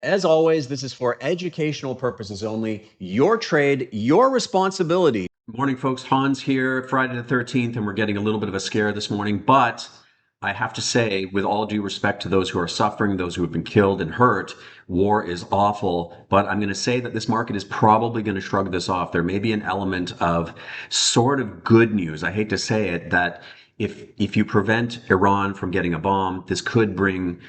As always, this is for educational purposes only. Your trade, your responsibility. Morning, folks. Hans here, Friday the 13th, and we're getting a little bit of a scare this morning. But I have to say, with all due respect to those who are suffering, those who have been killed and hurt, war is awful. But I'm going to say that this market is probably going to shrug this off. There may be an element of sort of good news. I hate to say it, that if you prevent Iran from getting a bomb, this could bring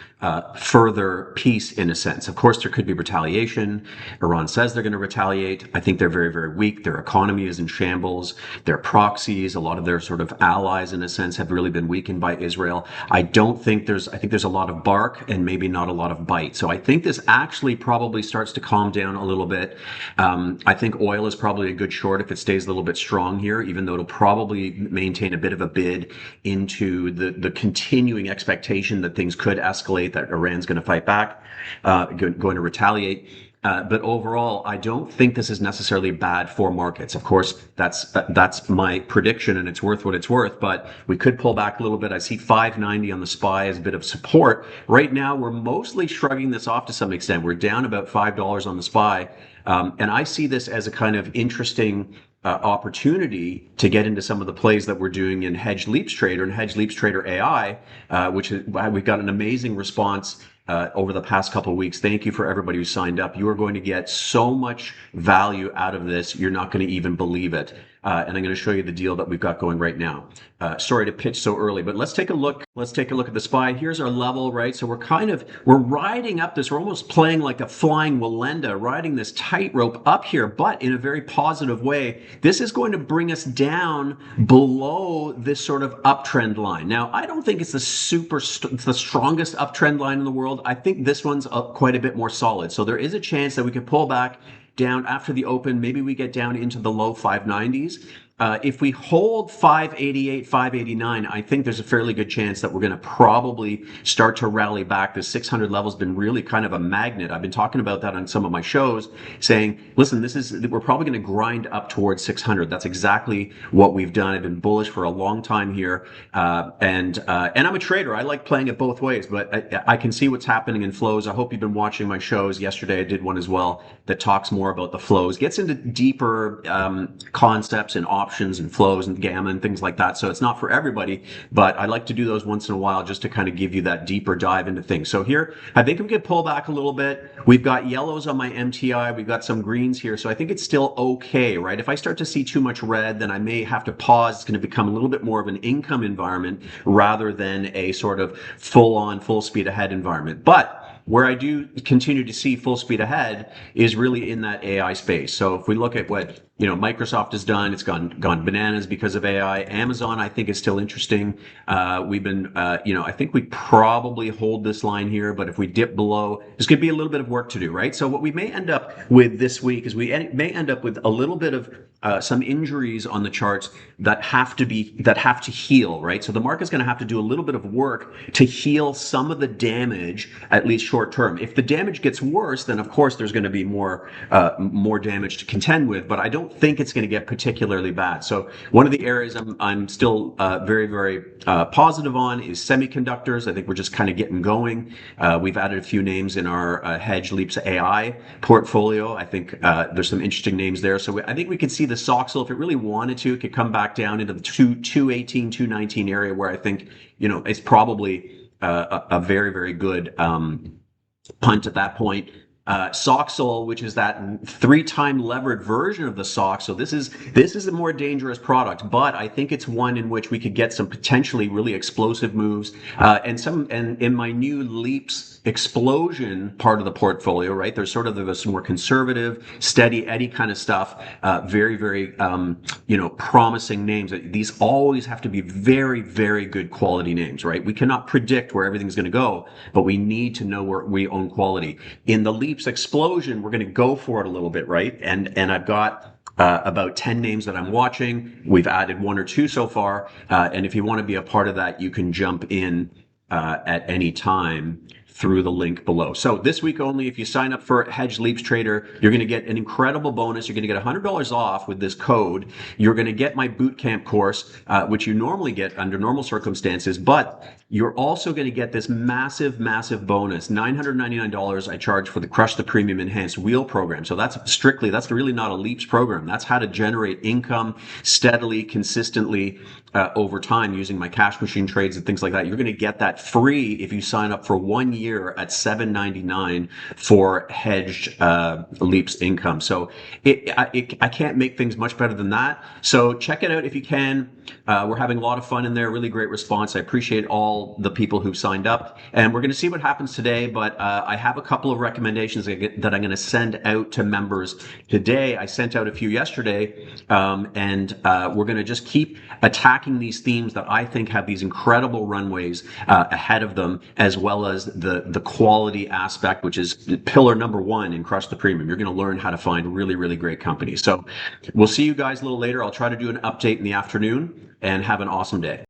further peace in a sense. Of course, there could be retaliation. Iran says they're going to retaliate. I think they're very, very weak. Their economy is in shambles. Their proxies, a lot of their sort of allies in a sense, have really been weakened by Israel. I think there's a lot of bark and maybe not a lot of bite. So I think this actually probably starts to calm down a little bit. I think oil is probably a good short if it stays a little bit strong here, even though it'll probably maintain a bit of a bid into the continuing expectation that things could escalate, that Iran's going to fight back, going to retaliate. But overall, I don't think this is necessarily bad for markets. Of course, that's my prediction, and it's worth what it's worth. But we could pull back a little bit. I see 590 on the SPY as a bit of support. Right now, we're mostly shrugging this off to some extent. We're down about $5 on the SPY. And I see this as a kind of interesting opportunity to get into some of the plays that we're doing in Hedge Leaps Trader and Hedge Leaps Trader AI, which is, we've got an amazing response over the past couple of weeks. Thank you for everybody who signed up. You are going to get so much value out of this, you're not going to even believe it. And I'm going to show you the deal that we've got going right now. Sorry to pitch so early, but let's take a look. Let's take a look at the SPY. Here's our level, right? So we're riding up this. We're almost playing like a flying Walenda, riding this tightrope up here, but in a very positive way. This is going to bring us down below this sort of uptrend line. Now, I don't think it's the strongest uptrend line in the world. I think this one's quite a bit more solid. So there is a chance that we could pull back down after the open. Maybe we get down into the low 590s. If we hold 588, 589, I think there's a fairly good chance that we're going to probably start to rally back. The 600 level has been really kind of a magnet. I've been talking about that on some of my shows, saying, listen, we're probably going to grind up towards 600. That's exactly what we've done. I've been bullish for a long time here, and I'm a trader. I like playing it both ways, but I can see what's happening in flows. I hope you've been watching my shows. Yesterday I did one as well that talks more about the flows, gets into deeper concepts and options and flows and gamma and things like that. So it's not for everybody, but I like to do those once in a while just to kind of give you that deeper dive into things. So here, I think we could pull back a little bit. We've got yellows on my MTI. We've got some greens here. So I think it's still okay, right? If I start to see too much red, then I may have to pause. It's going to become a little bit more of an income environment rather than a sort of full-on, full speed ahead environment. But where I do continue to see full speed ahead is really in that AI space. So if we look at what Microsoft has done, it's gone bananas because of AI. Amazon, I think, is still interesting. We've been, I think we probably hold this line here, but if we dip below, there's going to be a little bit of work to do, right? So what we may end up with this week is we may end up with a little bit of some injuries on the charts that have to heal, right? So the market's going to have to do a little bit of work to heal some of the damage, at least short term. If the damage gets worse, then of course there's going to be more damage to contend with, but I don't think it's going to get particularly bad. So one of the areas I'm still very, very positive on is semiconductors. I think we're just kind of getting going. We've added a few names in our Hedge Leaps AI portfolio. I think there's some interesting names there. So I think we could see the 𝐾𝐨𝐧'𝐭, if it really wanted to, it could come back down into the 218, 219 area, where I think it's probably a very, very good punt at that point. 𝐾𝐨𝐧'𝐭, which is that 3-time levered version of the 𝐾𝐨𝐧'𝐭. So this is a more dangerous product, but I think it's one in which we could get some potentially really explosive moves, and in my new Leaps explosion part of the portfolio, right? There's sort of some more conservative, steady Eddie kind of stuff, very, very promising names. These always have to be very, very good quality names, right? We cannot predict where everything's going to go, but we need to know where we own quality. In the Leaps explosion, we're going to go for it a little bit, right? And I've got about 10 names that I'm watching. We've added 1 or 2 so far, and if you want to be a part of that, you can jump in at any time through the link below. So this week only, if you sign up for Hedge Leaps Trader, you're going to get an incredible bonus. You're going to get $100 off with this code. You're going to get my bootcamp course, which you normally get under normal circumstances, but you're also going to get this massive, massive bonus. $999 I charge for the Crush the Premium Enhanced Wheel program. So that's really not a Leaps program. That's how to generate income steadily, consistently over time using my cash machine trades and things like that. You're going to get that free if you sign up for 1 year at $7.99 for Hedged Leaps income. So I can't make things much better than that. So check it out if you can. We're having a lot of fun in there. Really great response. I appreciate all the people who've signed up, and we're going to see what happens today. But I have a couple of recommendations that I'm going to send out to members today. I sent out a few yesterday, and we're going to just keep attacking these themes that I think have these incredible runways ahead of them, as well as the quality aspect, which is pillar number one in Crush the Premium. You're going to learn how to find really, really great companies. So we'll see you guys a little later. I'll try to do an update in the afternoon, and have an awesome day.